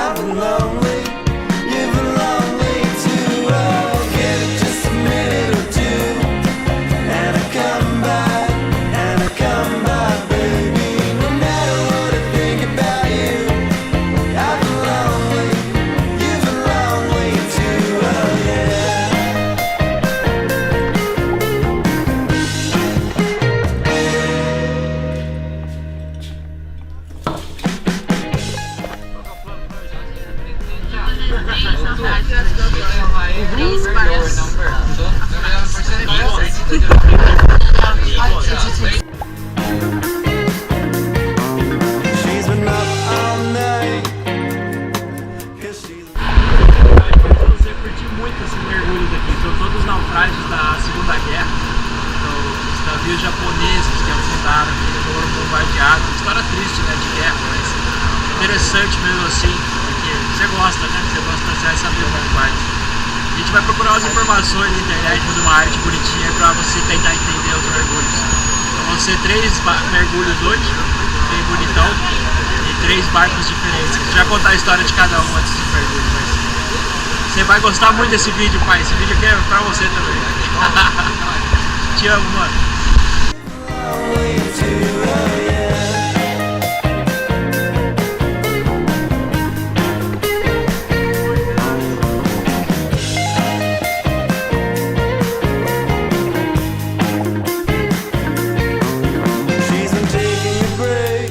I've been lonely, you've been lonely too. Oh, give it just a minute or two, and I come back, and I come back, baby. No matter what I think about you, I've been lonely, you've been lonely too. Oh yeah. Três barcos. She's been up all night, 'cause she's Você curtiu muito esse mergulho daqui, então todos os naufrágios da Segunda Guerra, então, os navios japoneses que afundaram, que foram bombardeados, história triste, né, de guerra, mas interessante mesmo assim, porque você gosta, né, você vai saber uma parte. A gente vai procurar umas informações na internet, fazer uma arte bonitinha pra você tentar entender os mergulhos. Então vão ser 3 mergulhos hoje, bem bonitão, e 3 barcos diferentes. A gente vai contar a história de cada um antes dos mergulhos, mas você vai gostar muito desse vídeo, pai. Esse vídeo aqui é pra você também. Te amo, mano. lonely too. Oh yeah. She's been taking a break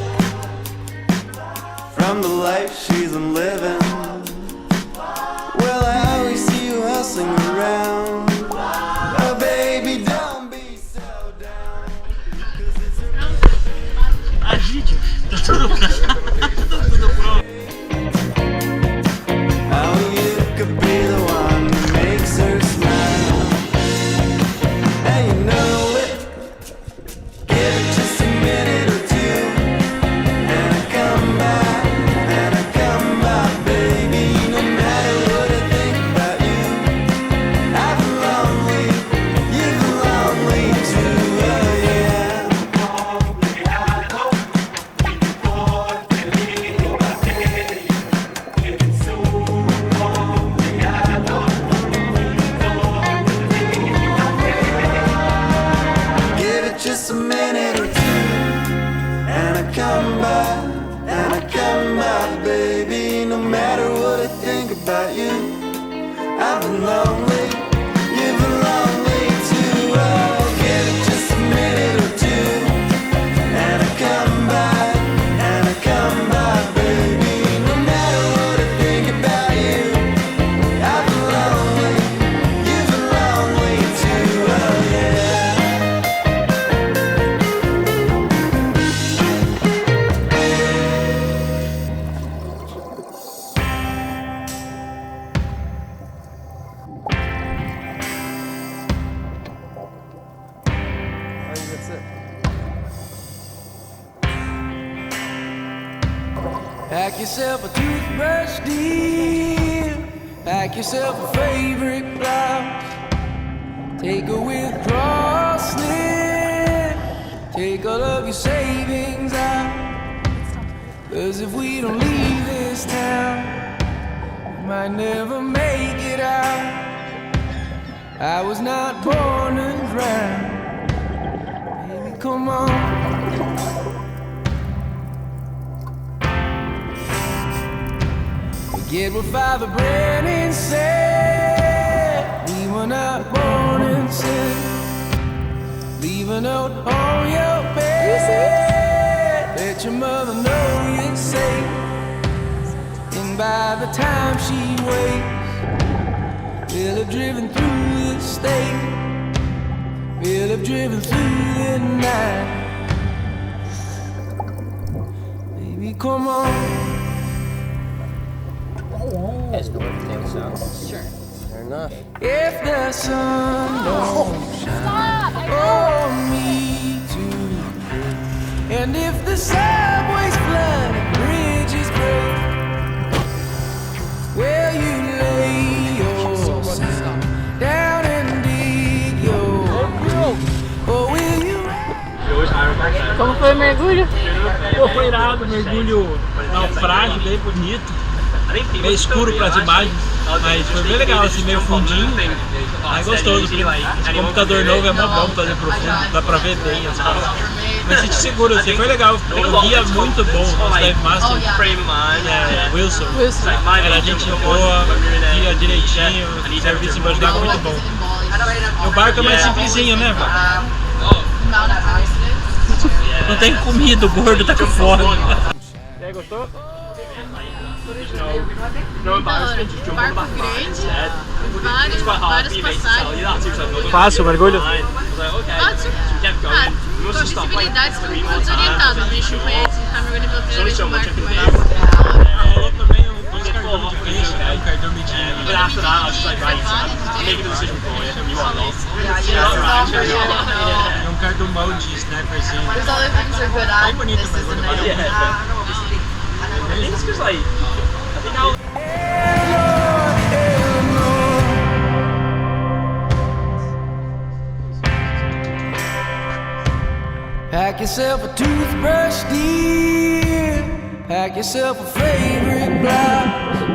from the life she's been living. Well, I always see you hustling around. Oh, baby, don't be so down. 'Cause it's a Ah, vídeo? Tá tudo pronto. how you could be the one who makes her smile. And you know it. Give it just a minute or two, and I come back, baby. No matter what I think about you, I've been lonely, you've been lonely too. Oh yeah. Give it just a minute or two, and I come back, baby. No matter what I think about you, I've been lonely, you've been lonely too. Oh, give it just a minute or two, and I come back, baby. No matter what I think about you, I've been lonely, you've been lonely too. Oh yeah. Pack yourself a toothbrush, dear. Pack yourself a favorite blouse. Take a withdrawal slip. Take all of your savings out. 'Cause if we don't leave this town, we might never make it out. I was not born to drown. Baby, come on. Forget what Father Brennan said. We were not born in sin. Leave a note on your bed. Let your mother know you're safe. And by the time she wakes, we'll have driven through the state. We'll have driven through the night. Baby, come on. That's the way the table sounds. Sure. Fair enough. If the sun don't shine on me too, and if the subway's flood and bridges break, will you lay yourself down and dig your grave, or will you? Como foi o mergulho? Pô, foi irado, mergulho naufrágio, bem bonito. meio escuro para as imagens, mas foi bem legal, assim, meio fundinho. Aí gostoso, esse computador novo é mó bom fazer profundo, dá pra ver bem as coisas. Mas se te segura, assim, foi legal, o guia muito bom, o Dive Master, Wilson, era gente boa, guia direitinho, serviço embaixo d'água muito bom. O barco é mais simplesinho, né, velho? Não tem comida, o gordo tá com fome. E aí, gostou? Barco grande, várias passagens. Fácil o mergulho? Fácil. Com a visibilidade, você fica muito desorientado. A gente não conhece, tá mergulhando pela primeira vez no barco, mas Rolou também dois cartões de peixe, né? Um cartão medinho. E um cartão mal de sniperzinho. There's other things are good at. Bem bonito This o isn't mergulho. it. Pack yourself a toothbrush, dear. Pack yourself a favorite blouse.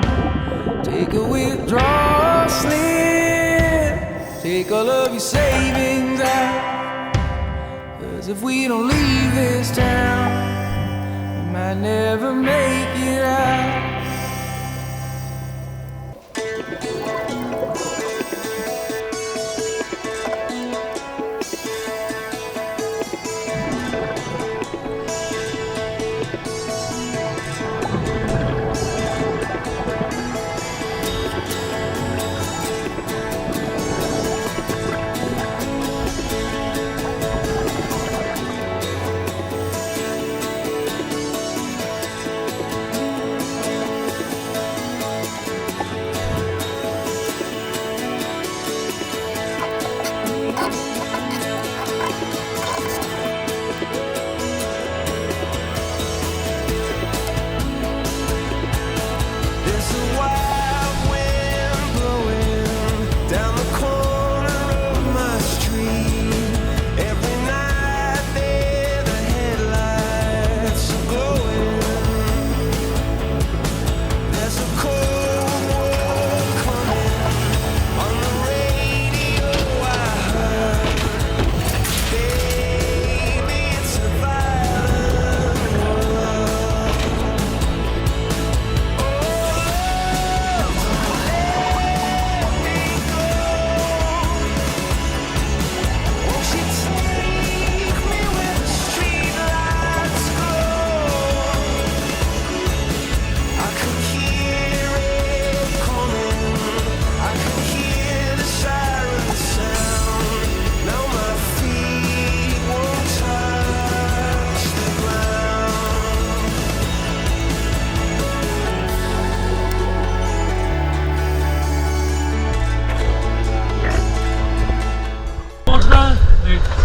Take a withdrawal slip. Take all of your savings out. 'Cause if we don't leave this town, we might never make it out.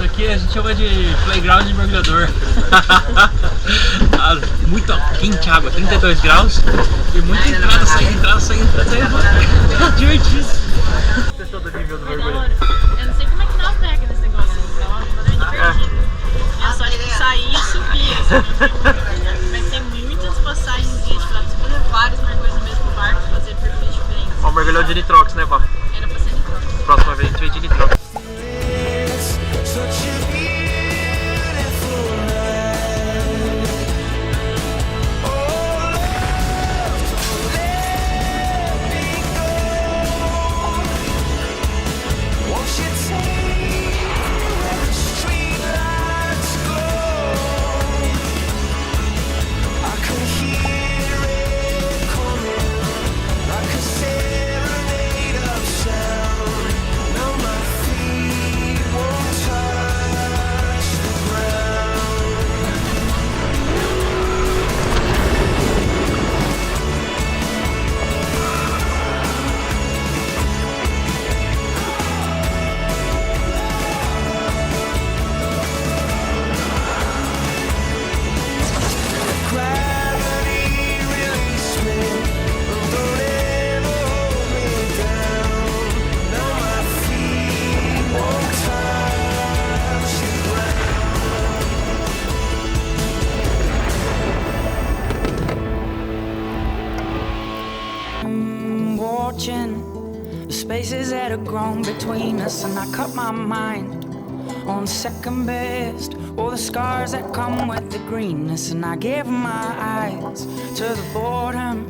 Aqui a gente chama de playground de mergulhador. Muito quente a água, 32 graus e muita entrada, saindo. Divertíssimo. Gostou do nível do mergulho? Eu não sei como é que navega nesse negócio, então eu tô meio perdido. É só tipo sair e subir, assim. Vai ter muitas passagens de lá, você fazer vários mergulhos no mesmo barco, fazer perfis diferentes. Ó, o mergulhão de nitrox, né, Vó? Era pra ser nitrox. Próxima vez a gente vem de nitrox. Such a beautiful night. Oh, love, don't let me go. Won't you take me where the streetlights glow? I can hear it coming like a serenade of sound. Now my feet had grown between us, and I cut my mind on second best. All the scars that come with the greenness, and I gave my eyes to the boredom.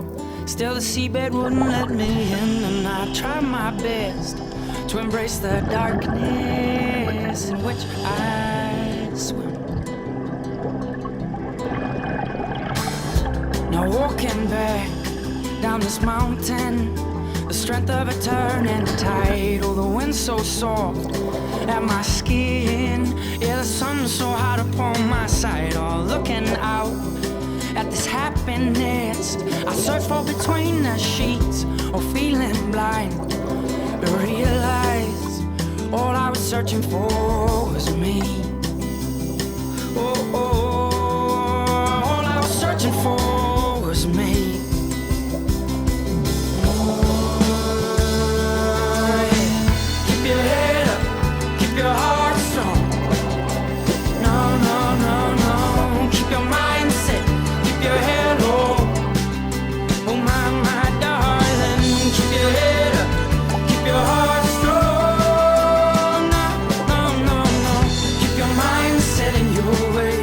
Still the seabed wouldn't let me in, and I tried my best to embrace the darkness in which I swim. Now walking back down this mountain, the strength of it turning tide. Oh, the wind's so soft at my skin, yeah, the sun's so hot upon my side. Oh, looking out at this happiness I search for between the sheets, or feeling blind to realize all I was searching for was me. Oh, oh, all I was searching for was me. Your heart strong. No, no, no, no. Keep your mindset, keep your head low. Oh my darling, keep your head up, keep your heart strong. No, no, no, no. Keep your mindset in your way.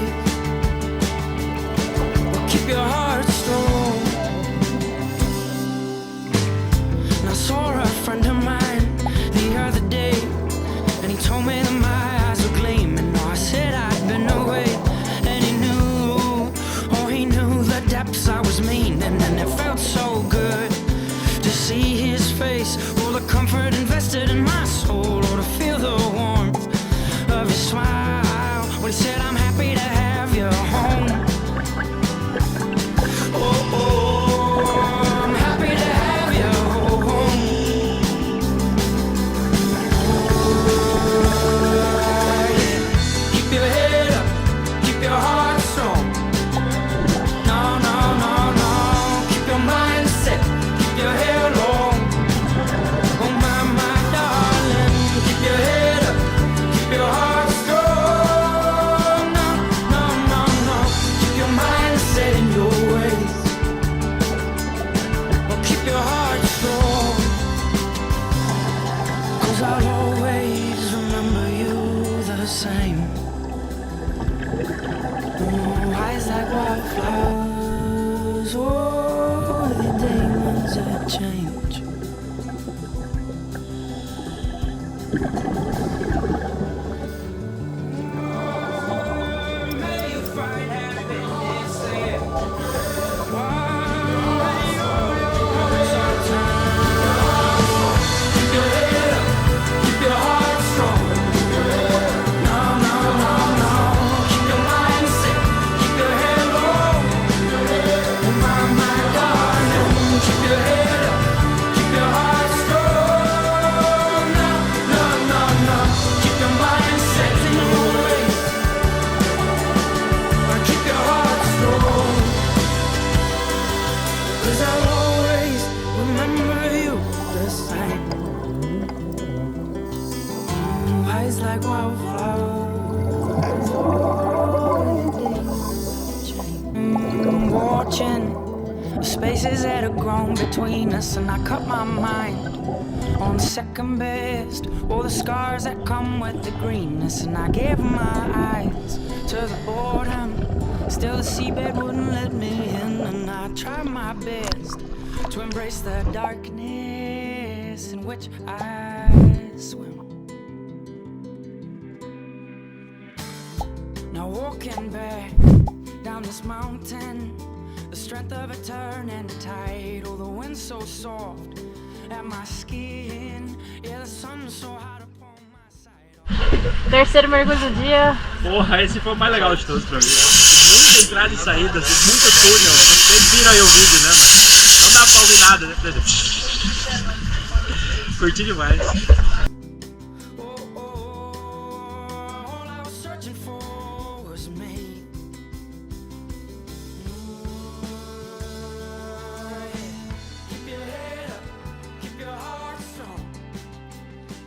Oh, keep your heart strong. And I saw a friend of mine the other day, and he told me that my eyes were gleaming. Oh, I said I'd been away, and he knew, oh, he knew the depths I was meaning. And it felt so good to see his face, all the comfort invested in my soul, or to feel the warmth of his smile when he said, I'm happy to have you home. Oh, oh, I'm happy to have you home. Keep your head up, keep your heart strong. No, no, no, no. Keep your mindset, keep your head long. Oh my darling, keep your head up, keep your heart strong. No, no, no, no. Keep your mindset in your ways. Oh, keep your heart strong. 'Cause I'll always remember you the same. Oh, eyes like wildflowers. Oh, the demons that change. May you find happiness there. Keep your head up, keep your heart strong. No, no, no, no. Keep your mindset, keep your head low. Oh my darling, keep your head up, keep your heart strong. No, no, no, no. Keep your mindset in your ways. Keep your heart strong. 'Cause I'll always remember you the same. Eyes like wildflowers. Watching the spaces that have grown between us, and I cut my mind on second best. All the scars that come with the greenness, and I gave my eyes to the boredom. Still the seabed wouldn't let me in, and I tried my best to embrace the darkness in which I swim. Now walking back down this mountain, the strength of it turning tide. Oh, the wind's so soft at my skin, yeah, the sun's so hot upon my side. Terceiro mergulho do dia. Porra, esse foi o mais legal de todos pra mim. Muita entrada e saída, muito túnel. Vocês viram aí o vídeo, né? Mas não dá pra ouvir nada, né? Curti demais.